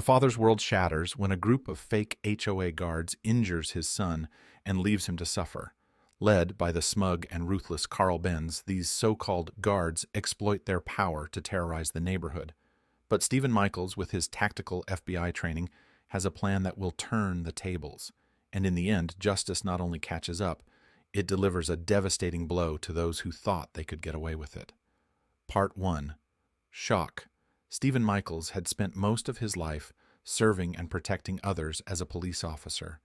A father's world shatters when a group of fake HOA guards injures his son and leaves him to suffer. Led by the smug and ruthless Carl Benz, these so-called guards exploit their power to terrorize the neighborhood. But Stephen Michaels, with his tactical FBI training, has a plan that will turn the tables. And in the end, justice not only catches up, it delivers a devastating blow to those who thought they could get away with it. Part 1. Shock. Stephen Michaels had spent most of his life serving and protecting others as a police officer.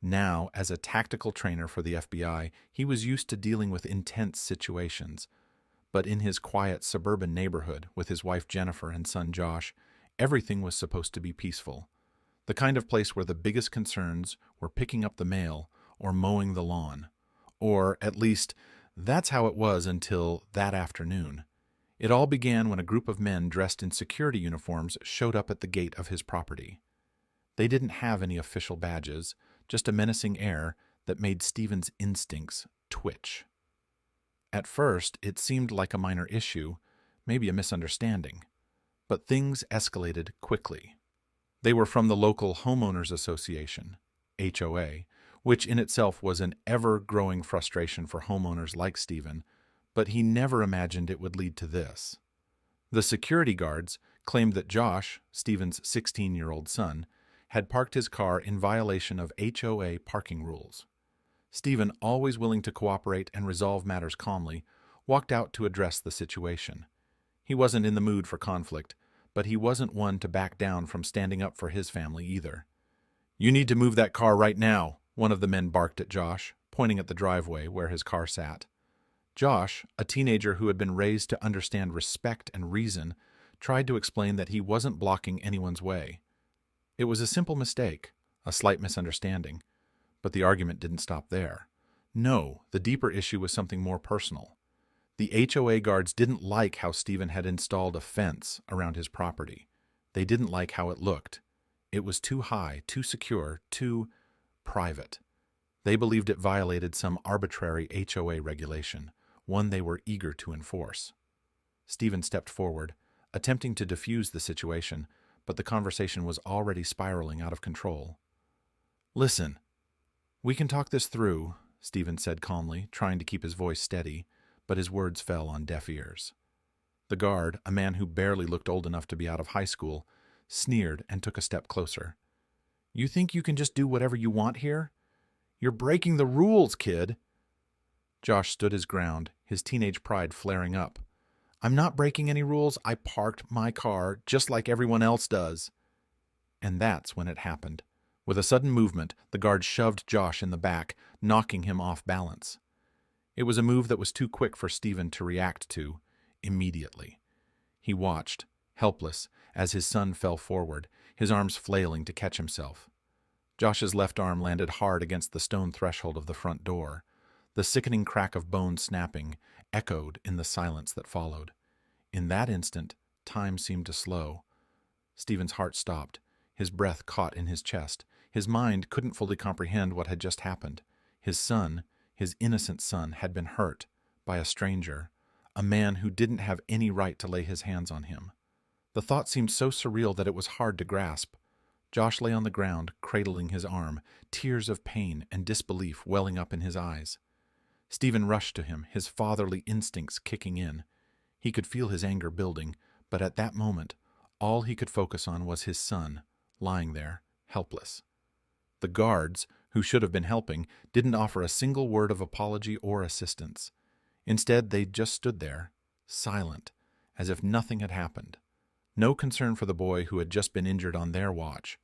Now, as a tactical trainer for the FBI, he was used to dealing with intense situations. But in his quiet suburban neighborhood with his wife Jennifer and son Josh, everything was supposed to be peaceful. The kind of place where the biggest concerns were picking up the mail or mowing the lawn. Or, at least, that's how it was until that afternoon. It all began when a group of men dressed in security uniforms showed up at the gate of his property. They didn't have any official badges, just a menacing air that made Stephen's instincts twitch. At first, it seemed like a minor issue, maybe a misunderstanding. But things escalated quickly. They were from the local Homeowners Association, HOA, which in itself was an ever-growing frustration for homeowners like Stephen, but he never imagined it would lead to this. The security guards claimed that Josh, Stephen's 16-year-old son, had parked his car in violation of HOA parking rules. Stephen, always willing to cooperate and resolve matters calmly, walked out to address the situation. He wasn't in the mood for conflict, but he wasn't one to back down from standing up for his family either. "You need to move that car right now," one of the men barked at Josh, pointing at the driveway where his car sat. Josh, a teenager who had been raised to understand respect and reason, tried to explain that he wasn't blocking anyone's way. It was a simple mistake, a slight misunderstanding. But the argument didn't stop there. No, the deeper issue was something more personal. The HOA guards didn't like how Stephen had installed a fence around his property. They didn't like how it looked. It was too high, too secure, too private. They believed it violated some arbitrary HOA regulation, one they were eager to enforce. Stephen stepped forward, attempting to defuse the situation, but the conversation was already spiraling out of control. "Listen, we can talk this through," Stephen said calmly, trying to keep his voice steady, but his words fell on deaf ears. The guard, a man who barely looked old enough to be out of high school, sneered and took a step closer. "You think you can just do whatever you want here? You're breaking the rules, kid." Josh stood his ground, his teenage pride flaring up. "I'm not breaking any rules. I parked my car just like everyone else does." And that's when it happened. With a sudden movement, the guard shoved Josh in the back, knocking him off balance. It was a move that was too quick for Stephen to react to immediately. He watched, helpless, as his son fell forward, his arms flailing to catch himself. Josh's left arm landed hard against the stone threshold of the front door. The sickening crack of bone snapping echoed in the silence that followed. In that instant, time seemed to slow. Stephen's heart stopped. His breath caught in his chest. His mind couldn't fully comprehend what had just happened. His son, his innocent son, had been hurt by a stranger, a man who didn't have any right to lay his hands on him. The thought seemed so surreal that it was hard to grasp. Josh lay on the ground, cradling his arm, tears of pain and disbelief welling up in his eyes. Stephen rushed to him, his fatherly instincts kicking in. He could feel his anger building, but at that moment, all he could focus on was his son, lying there, helpless. The guards, who should have been helping, didn't offer a single word of apology or assistance. Instead, they just stood there, silent, as if nothing had happened. No concern for the boy who had just been injured on their watch.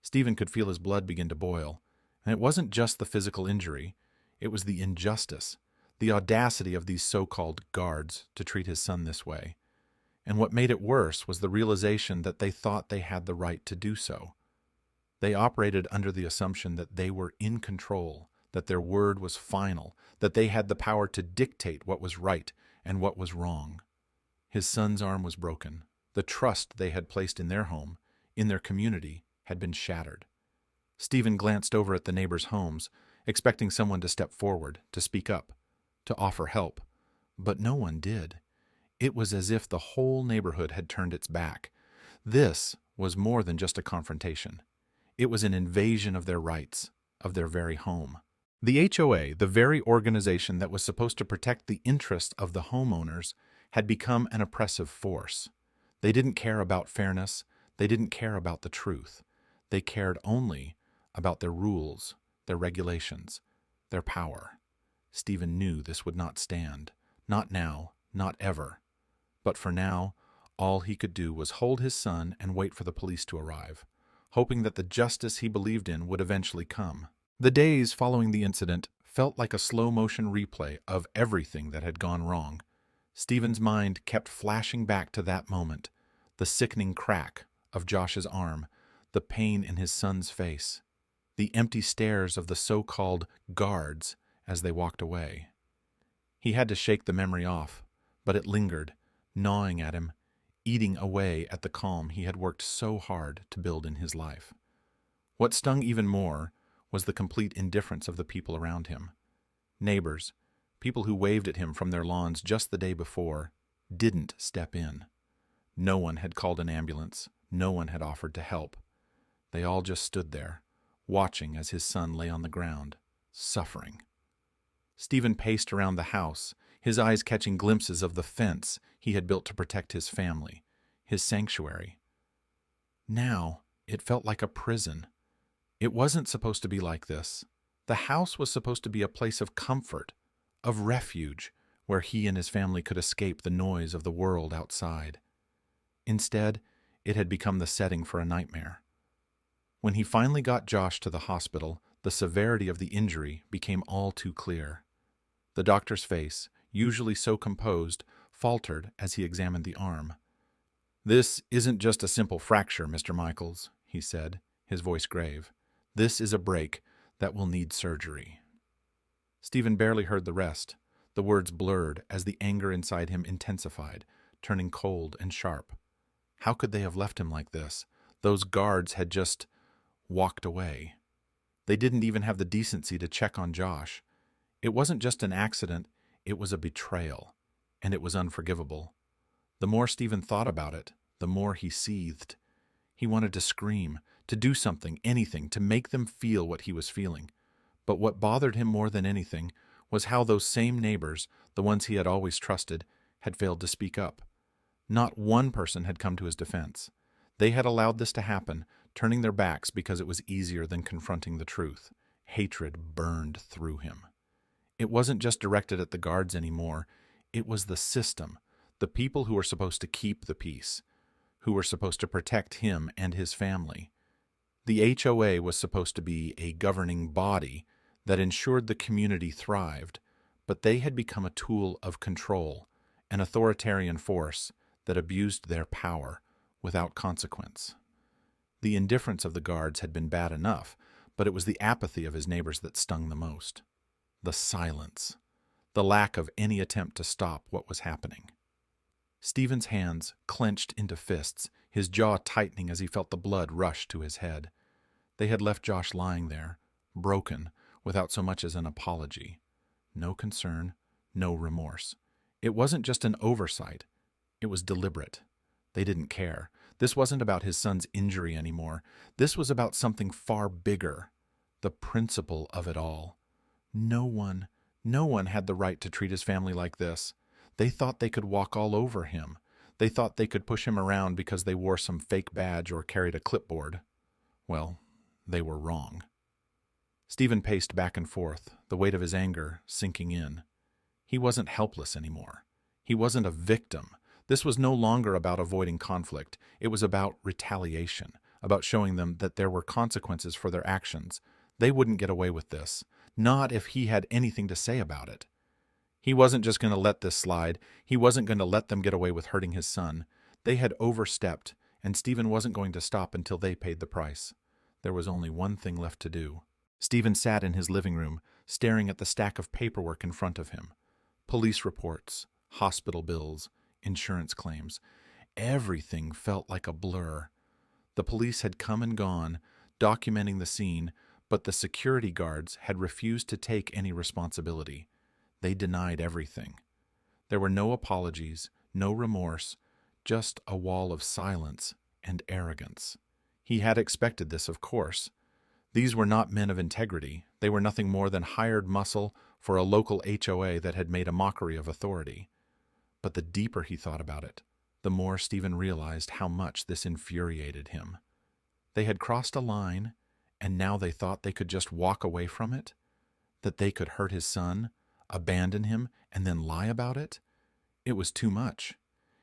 Stephen could feel his blood begin to boil, and it wasn't just the physical injury. It was the injustice, the audacity of these so-called guards to treat his son this way. And what made it worse was the realization that they thought they had the right to do so. They operated under the assumption that they were in control, that their word was final, that they had the power to dictate what was right and what was wrong. His son's arm was broken. The trust they had placed in their home, in their community, had been shattered. Stephen glanced over at the neighbors' homes, expecting someone to step forward, to speak up, to offer help. But no one did. It was as if the whole neighborhood had turned its back. This was more than just a confrontation. It was an invasion of their rights, of their very home. The HOA, the very organization that was supposed to protect the interests of the homeowners, had become an oppressive force. They didn't care about fairness. They didn't care about the truth. They cared only about their rules, their regulations, their power. Stephen knew this would not stand. Not now, not ever. But for now, all he could do was hold his son and wait for the police to arrive, hoping that the justice he believed in would eventually come. The days following the incident felt like a slow-motion replay of everything that had gone wrong. Stephen's mind kept flashing back to that moment, the sickening crack of Josh's arm, the pain in his son's face, the empty stares of the so-called guards as they walked away. He had to shake the memory off, but it lingered, gnawing at him, eating away at the calm he had worked so hard to build in his life. What stung even more was the complete indifference of the people around him. Neighbors, people who waved at him from their lawns just the day before, didn't step in. No one had called an ambulance. No one had offered to help. They all just stood there, watching as his son lay on the ground, suffering. Stephen paced around the house, his eyes catching glimpses of the fence he had built to protect his family, his sanctuary. Now, it felt like a prison. It wasn't supposed to be like this. The house was supposed to be a place of comfort, of refuge, where he and his family could escape the noise of the world outside. Instead, it had become the setting for a nightmare. When he finally got Josh to the hospital, the severity of the injury became all too clear. The doctor's face, usually so composed, faltered as he examined the arm. "This isn't just a simple fracture, Mr. Michaels," he said, his voice grave. "This is a break that will need surgery." Stephen barely heard the rest. The words blurred as the anger inside him intensified, turning cold and sharp. How could they have left him like this? Those guards had just walked away. They didn't even have the decency to check on Josh. It wasn't just an accident, it was a betrayal, and it was unforgivable. The more Stephen thought about it, the more he seethed. He wanted to scream, to do something, anything, to make them feel what he was feeling. But what bothered him more than anything was how those same neighbors, the ones he had always trusted, had failed to speak up. Not one person had come to his defense. They had allowed this to happen, turning their backs because it was easier than confronting the truth. Hatred burned through him. It wasn't just directed at the guards anymore. It was the system, the people who were supposed to keep the peace, who were supposed to protect him and his family. The HOA was supposed to be a governing body that ensured the community thrived, but they had become a tool of control, an authoritarian force that abused their power without consequence. The indifference of the guards had been bad enough, but it was the apathy of his neighbors that stung the most. The silence, the lack of any attempt to stop what was happening. Stephen's hands clenched into fists, his jaw tightening as he felt the blood rush to his head. They had left Josh lying there, broken, without so much as an apology. No concern, no remorse. It wasn't just an oversight. It was deliberate. They didn't care. This wasn't about his son's injury anymore. This was about something far bigger, the principle of it all. No one had the right to treat his family like this. They thought they could walk all over him. They thought they could push him around because they wore some fake badge or carried a clipboard. Well, they were wrong. Stephen paced back and forth, the weight of his anger sinking in. He wasn't helpless anymore. He wasn't a victim. This was no longer about avoiding conflict. It was about retaliation, about showing them that there were consequences for their actions. They wouldn't get away with this, not if he had anything to say about it. He wasn't just going to let this slide. He wasn't going to let them get away with hurting his son. They had overstepped, and Stephen wasn't going to stop until they paid the price. There was only one thing left to do. Stephen sat in his living room, staring at the stack of paperwork in front of him. Police reports, hospital bills, insurance claims. Everything felt like a blur. The police had come and gone, documenting the scene, but the security guards had refused to take any responsibility. They denied everything. There were no apologies, no remorse, just a wall of silence and arrogance. He had expected this, of course. These were not men of integrity. They were nothing more than hired muscle for a local HOA that had made a mockery of authority. But the deeper he thought about it, the more Stephen realized how much this infuriated him. They had crossed a line, and now they thought they could just walk away from it? That they could hurt his son, abandon him, and then lie about it? It was too much.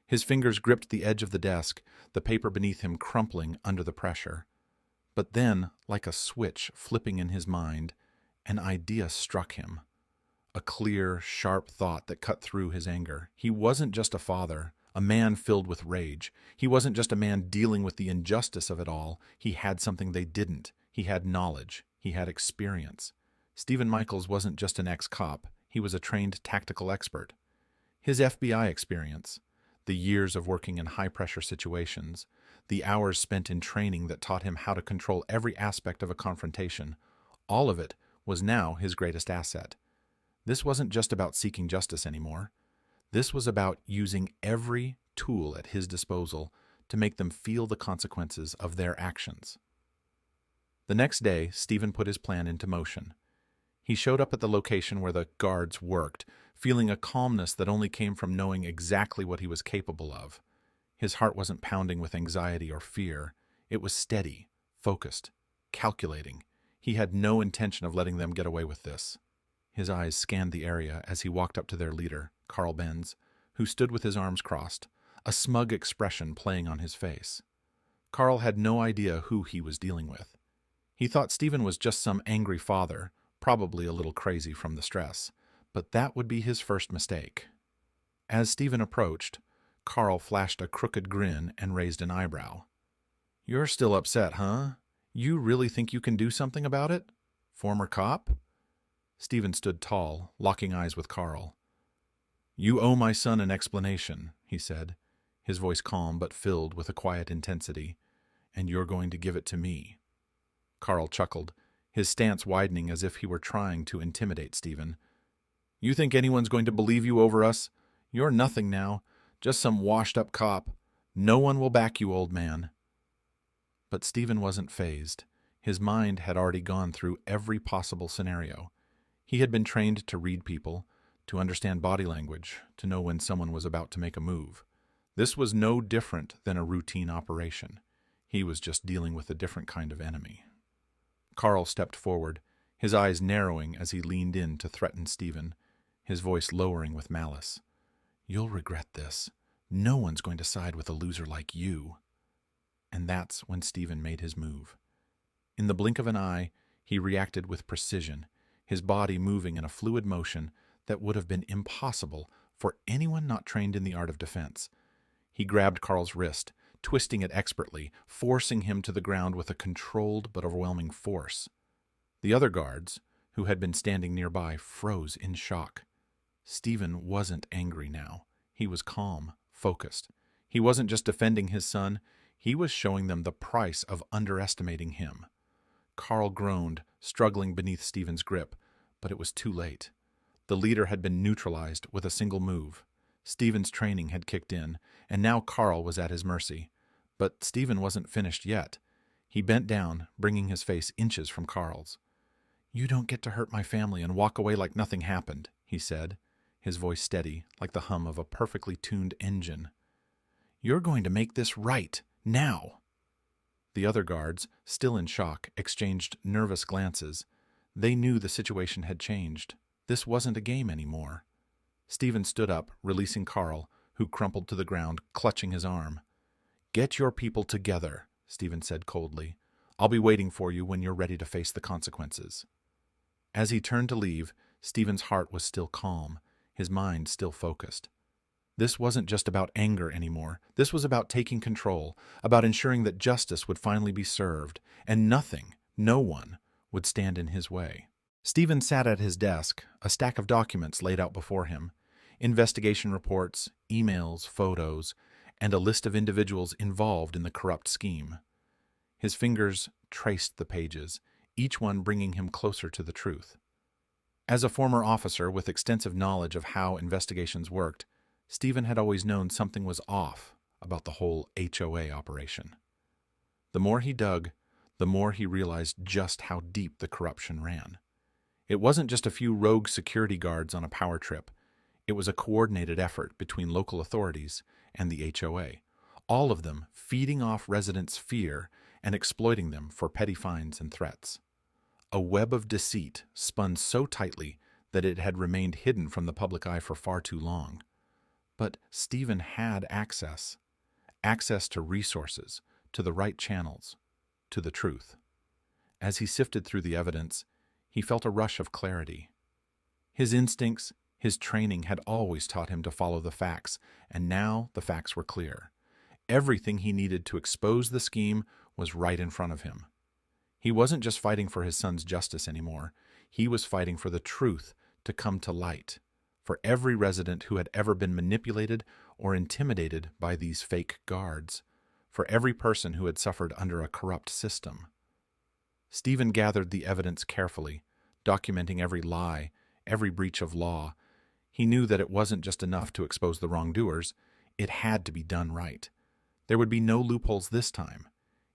His fingers gripped the edge of the desk, the paper beneath him crumpling under the pressure. But then, like a switch flipping in his mind, an idea struck him. A clear, sharp thought that cut through his anger. He wasn't just a father, a man filled with rage. He wasn't just a man dealing with the injustice of it all. He had something they didn't. He had knowledge. He had experience. Stephen Michaels wasn't just an ex-cop. He was a trained tactical expert. His FBI experience, the years of working in high-pressure situations, the hours spent in training that taught him how to control every aspect of a confrontation, all of it was now his greatest asset. This wasn't just about seeking justice anymore. This was about using every tool at his disposal to make them feel the consequences of their actions. The next day, Stephen put his plan into motion. He showed up at the location where the guards worked, feeling a calmness that only came from knowing exactly what he was capable of. His heart wasn't pounding with anxiety or fear. It was steady, focused, calculating. He had no intention of letting them get away with this. His eyes scanned the area as he walked up to their leader, Carl Benz, who stood with his arms crossed, a smug expression playing on his face. Carl had no idea who he was dealing with. He thought Stephen was just some angry father, probably a little crazy from the stress, but that would be his first mistake. As Stephen approached, Carl flashed a crooked grin and raised an eyebrow. "You're still upset, huh? You really think you can do something about it? Former cop?" Stephen stood tall, locking eyes with Carl. "You owe my son an explanation," he said, his voice calm but filled with a quiet intensity, "and you're going to give it to me." Carl chuckled, his stance widening as if he were trying to intimidate Stephen. "You think anyone's going to believe you over us? You're nothing now, just some washed-up cop. No one will back you, old man." But Stephen wasn't fazed. His mind had already gone through every possible scenario. He had been trained to read people, to understand body language, to know when someone was about to make a move. This was no different than a routine operation. He was just dealing with a different kind of enemy. Carl stepped forward, his eyes narrowing as he leaned in to threaten Stephen, his voice lowering with malice. "You'll regret this. No one's going to side with a loser like you." And that's when Stephen made his move. In the blink of an eye, he reacted with precision, his body moving in a fluid motion that would have been impossible for anyone not trained in the art of defense. He grabbed Carl's wrist, twisting it expertly, forcing him to the ground with a controlled but overwhelming force. The other guards, who had been standing nearby, froze in shock. Stephen wasn't angry now. He was calm, focused. He wasn't just defending his son, he was showing them the price of underestimating him. Carl groaned, struggling beneath Stephen's grip, but it was too late. The leader had been neutralized with a single move. Stephen's training had kicked in, and now Carl was at his mercy. But Stephen wasn't finished yet. He bent down, bringing his face inches from Carl's. "You don't get to hurt my family and walk away like nothing happened," he said, his voice steady, like the hum of a perfectly tuned engine. "You're going to make this right, now." The other guards, still in shock, exchanged nervous glances. They knew the situation had changed. This wasn't a game anymore. Stephen stood up, releasing Carl, who crumpled to the ground, clutching his arm. "Get your people together," Stephen said coldly. "I'll be waiting for you when you're ready to face the consequences." As he turned to leave, Stephen's heart was still calm, his mind still focused. This wasn't just about anger anymore. This was about taking control, about ensuring that justice would finally be served, and nothing, no one, would stand in his way. Stephen sat at his desk, a stack of documents laid out before him. Investigation reports, emails, photos, and a list of individuals involved in the corrupt scheme. His fingers traced the pages, each one bringing him closer to the truth. As a former officer with extensive knowledge of how investigations worked, Stephen had always known something was off about the whole HOA operation. The more he dug, the more he realized just how deep the corruption ran. It wasn't just a few rogue security guards on a power trip. It was a coordinated effort between local authorities and the HOA, all of them feeding off residents' fear and exploiting them for petty fines and threats. A web of deceit spun so tightly that it had remained hidden from the public eye for far too long. But Stephen had access to resources, to the right channels, to the truth. As he sifted through the evidence, he felt a rush of clarity. His instincts, his training had always taught him to follow the facts, and now the facts were clear. Everything he needed to expose the scheme was right in front of him. He wasn't just fighting for his son's justice anymore. He was fighting for the truth to come to light, for every resident who had ever been manipulated or intimidated by these fake guards, for every person who had suffered under a corrupt system. Stephen gathered the evidence carefully, documenting every lie, every breach of law. He knew that it wasn't just enough to expose the wrongdoers. It had to be done right. There would be no loopholes this time.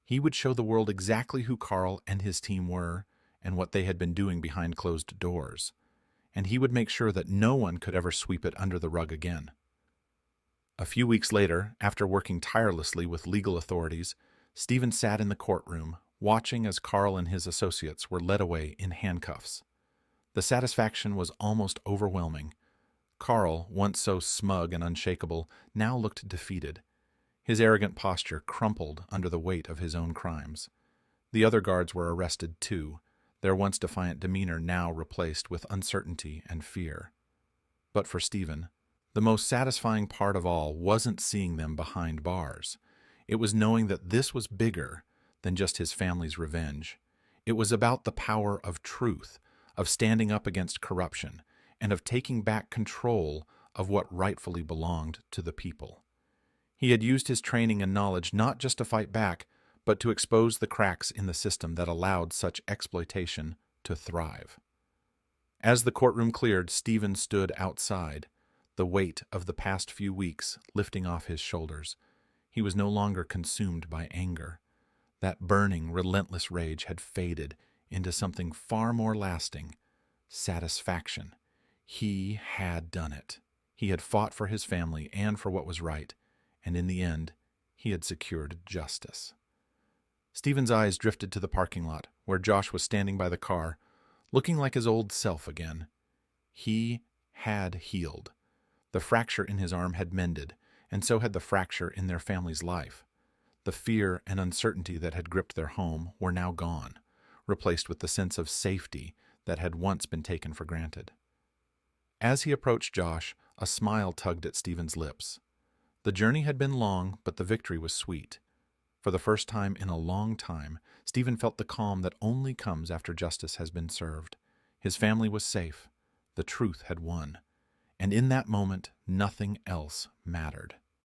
He would show the world exactly who Carl and his team were and what they had been doing behind closed doors. And he would make sure that no one could ever sweep it under the rug again. A few weeks later, after working tirelessly with legal authorities, Stephen sat in the courtroom, watching as Carl and his associates were led away in handcuffs. The satisfaction was almost overwhelming. Carl, once so smug and unshakable, now looked defeated. His arrogant posture crumpled under the weight of his own crimes. The other guards were arrested too, their once defiant demeanor now replaced with uncertainty and fear. But for Stephen, the most satisfying part of all wasn't seeing them behind bars. It was knowing that this was bigger than just his family's revenge. It was about the power of truth, of standing up against corruption, and of taking back control of what rightfully belonged to the people. He had used his training and knowledge not just to fight back, but to expose the cracks in the system that allowed such exploitation to thrive. As the courtroom cleared, Stephen stood outside, the weight of the past few weeks lifting off his shoulders. He was no longer consumed by anger. That burning, relentless rage had faded into something far more lasting: satisfaction. He had done it. He had fought for his family and for what was right, and in the end, he had secured justice. Stephen's eyes drifted to the parking lot, where Josh was standing by the car, looking like his old self again. He had healed. The fracture in his arm had mended, and so had the fracture in their family's life. The fear and uncertainty that had gripped their home were now gone, replaced with the sense of safety that had once been taken for granted. As he approached Josh, a smile tugged at Stephen's lips. The journey had been long, but the victory was sweet. For the first time in a long time, Stephen felt the calm that only comes after justice has been served. His family was safe. The truth had won. And in that moment, nothing else mattered.